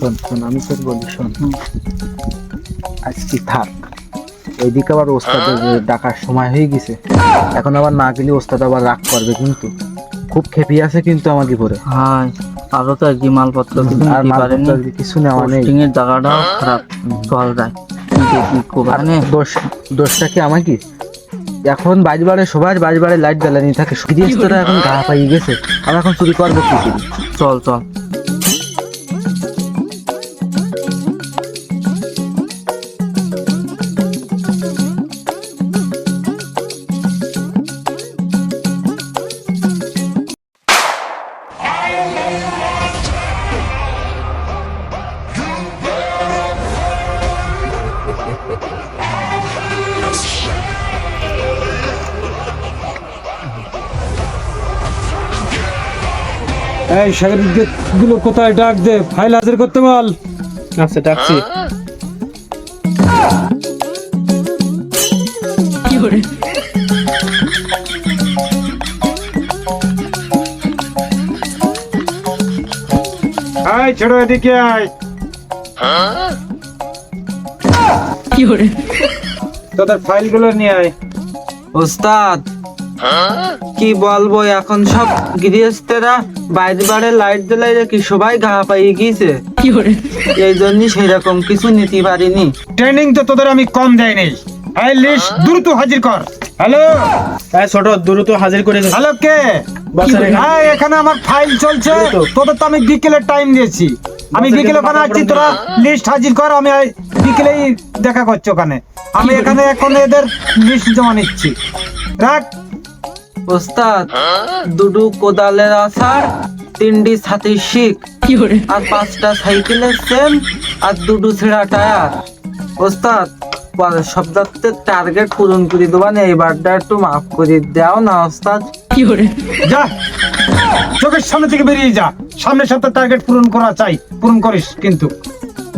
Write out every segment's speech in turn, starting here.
শোন শোন, আমি তোর বলি শোন, আজকে থাক। ওইদিকে আবার ওস্তাদের ডাকার সময় হয়ে গেছে, এখন আবার না গেলে ওস্তাদ আবার রাগ করবে, কিন্তু খুব খেপি আছে কিন্তু আমাকে পরে। হ্যাঁ, আরো তো একটি মালপত্র কিছু আর নিতে পারেনি, মালপত্র কিছু নেওয়া নেই। পোস্টিং এর জায়গাটাও খারাপ, চল যায় কি কোবানে দোষটা কি আমাকে? এখন বাড়ি সবার বাড়ি লাইট জ্বালানি থাকে, গৃহস্থরা এখন গা পাইয়ে গেছে, আমি এখন চুরি করবো কি করি? চল চল। এই সাগরিক গুলো কোথায়, ডাক দে, ফাইল হাজির করতে বল। আচ্ছা ডাকছি। আয় ছেড়ো, এদিকে আয়। তোদের ফাইল গুলো নিয়ে আয়। ওস্তাদ কি বলবো, এখন সব গৃহস্থেরা বাইরে লাইট জ্বালাই কি সবাই গা পাইয়ে গিয়েছে, এই জন্য সেরকম কিছু নিতে পারিনি। ট্রেনিং তো তোদের আমি কম দেয় নেই। এই লিস্ট দ্রুত হাজির কর। হ্যালো ছোট দ্রুত হাজির করে দে। হ্যালো, কে? হ্যাঁ, এখানে আমার ফাইল চলছে, তোদের তো আমি বিকেলে টাইম দিয়েছি, আমি বিকেলে ওখানে আছি, তোরা লিস্ট হাজির কর, আমি বিকেলেই দেখা করছি ওখানে। আমি এখানে এখন এদের লিস্ট জমা নিচ্ছি, রাখ। ওস্তাদ দুটো কোদালের আছাড়, তিনটি ছাতির শিক, আর 5টা সাইকেলের চেন, আর দুটো ছেঁড়া টায়ার। ওস্তাদ সপ্তাহে টার্গেট পূরণ করে দেবা না, এইবারটা একটু মাফ করে দাও না ওস্তাদ। যা, চোখের সামনে থেকে বেরিয়ে যা, সামনের সপ্তাহে টার্গেট পূরণ করা চাই, পূরণ করিস কিন্তু,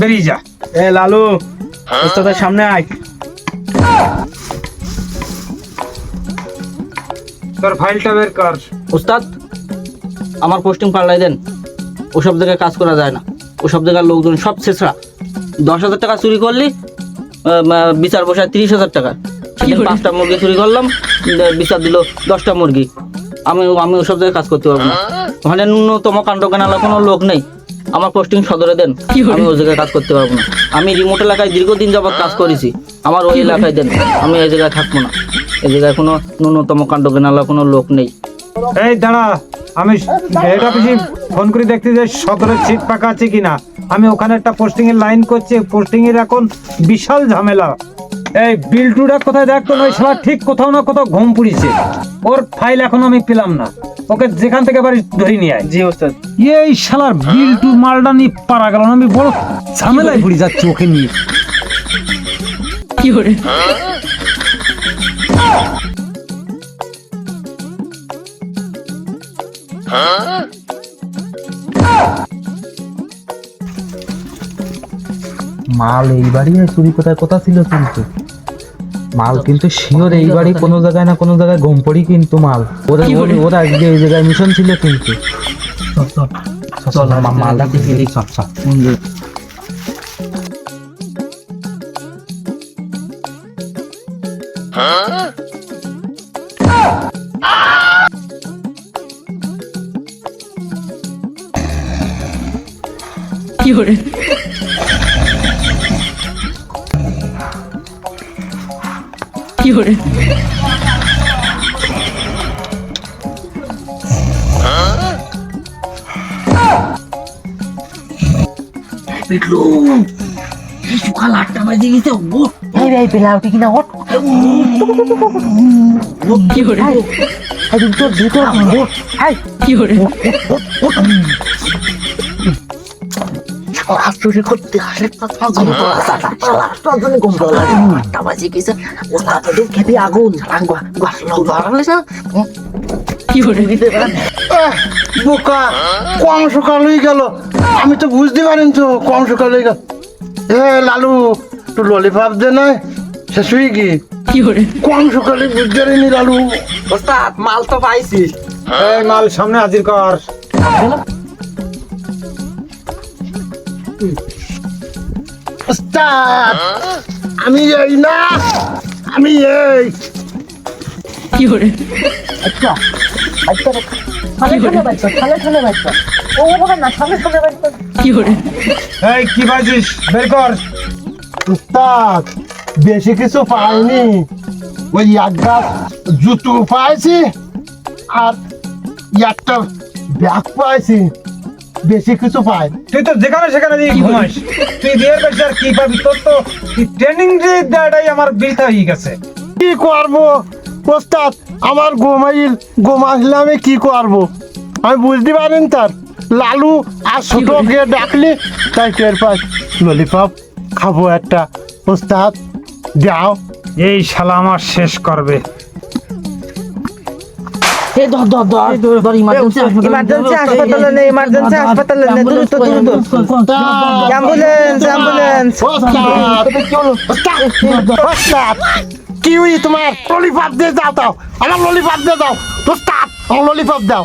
বেরিয়ে যা। এ লালু, ওস্তাদের সামনে আয়। তোর ফাইলটা বের কর। ওস্তাদ আমার পোস্টিং পাল্টাই দেন, ওসব জায়গায় কাজ করা যায় না, ওসব জায়গার লোকজন সব ছেঁচড়া। 10,000 টাকা চুরি করলি বিচার বসায় 30,000 টাকা। সেদিন 5টা মুরগি চুরি করলাম, বিচার দিল 10টা মুরগি। আমি ওসব জায়গায় কাজ করতে পারবো না, ওখানে ন্যূনতম কাণ্ড জ্ঞানালা কোনো লোক নেই। আমার পোস্টিং সদরে দেন, আমি ওই জায়গায় কাজ করতে পারবো না। আমি রিমোট এলাকায় দীর্ঘদিন যাবত কাজ করেছি, আমার ওই এলাকায় দেন, আমি এই জায়গায় থাকবো না। এই জায়গায় কোনো ন্যূনতম কাণ্ড জ্ঞানালা কোনো লোক নেই। এই দাঁড়া, আমি হেড অফিসে ফোন করে দেখতে যাই সদরের সিট ফাঁকা আছে কিনা। আমি ওখানে একটা পোস্টিং এর লাইন করছি, পোস্টিং এর এখন বিশাল ঝামেলা। এই বিল্টুটা কোথায় দেখতো না, ওই শালা ঠিক কোথাও না কোথাও ঘুম পুড়িছে, ওর ফাইল এখন আমি পেলাম না, ওকে যেখান থেকে বাড়ি ধরে নিয়ে আয়। জি ওস্তাদ। এই শালার বিল্টু মালটা নিয়ে পারা গেল না, আমি বড় ঝামেলায় পড়ে যাচ্ছি ওকে নিয়ে। মাল এই বাড়ি চুরি কোথায় কোথা ছিল, কিন্তু মাল কিন্তু শিওর এই বাড়ি কোনো জায়গায় না কোনো জায়গায় গম পড়ি, কিন্তু মাল ওরা আজকে এই জায়গায় মিশন ছিল কিন্তু। মালটা দেখি সব সব সকাল 8টা বাজে গেছে, এই পেলাউটি কিনা ওঠ কি করে তোর দুটো কি করে চুরি করতে আসলে খেতে আগুন কি করে বোকা, কম সকাল হয়ে গেল, আমি তো বুঝতে পারিনি তো কম সকাল হয়ে গেল। এ লালু, একটু ললিপপ দে না, শেষ হয়ে কি কি করে কম সকালে বুঝতে পারিনি লালু। ওস্তাদ মাল তো পাইছি। এই মাল সামনে হাজির কর। ওস্তাদ আমি এই না, আমি এই আচ্ছা আচ্ছা থালে থালে বাচ্চা থালে থালে বাচ্চা ও বলে না থালে থালে বাচ্চা এই কি বাজিস বের কর। ওস্তাদ বেশি কিছু পাইনি, ওই এক গাছ জুতো পাইছি আর একটা ব্যাগ পাইছি, বেশি কিছু পাই। তুই তো যেখানে সেখানে দিয়ে ঘুমাস, তুই বিয়ের বেশি আর কি পাবি? তোর তো ট্রেনিং দেওয়াটাই আমার বৃথা হয়ে গেছে। কি করবো ওস্তাদ, আমার ঘুমাইলে আমি কি করবো আমি বুঝতে পারেন। তার লালু আর ছোট গিয়ে ডাকলি তাই টের পাই। ললিপপ খাবো একটা, ওস্তাদ দাও। এই শালা আমার শেষ করবে। এই ধর ইমার্জেন্সি হাসপাতালে নেই, ইমার্জেন্সি হাসপাতালে নেই, দ্রুত দ্রুত অ্যাম্বুলেন্স অ্যাম্বুলেন্স ওস্তাদ কি হই তোমার? ললিপপ দিয়ে দাও, দাও আমার ললিপপ দিয়ে দাও ওস্তাদ, আমার ললিপপ দাও।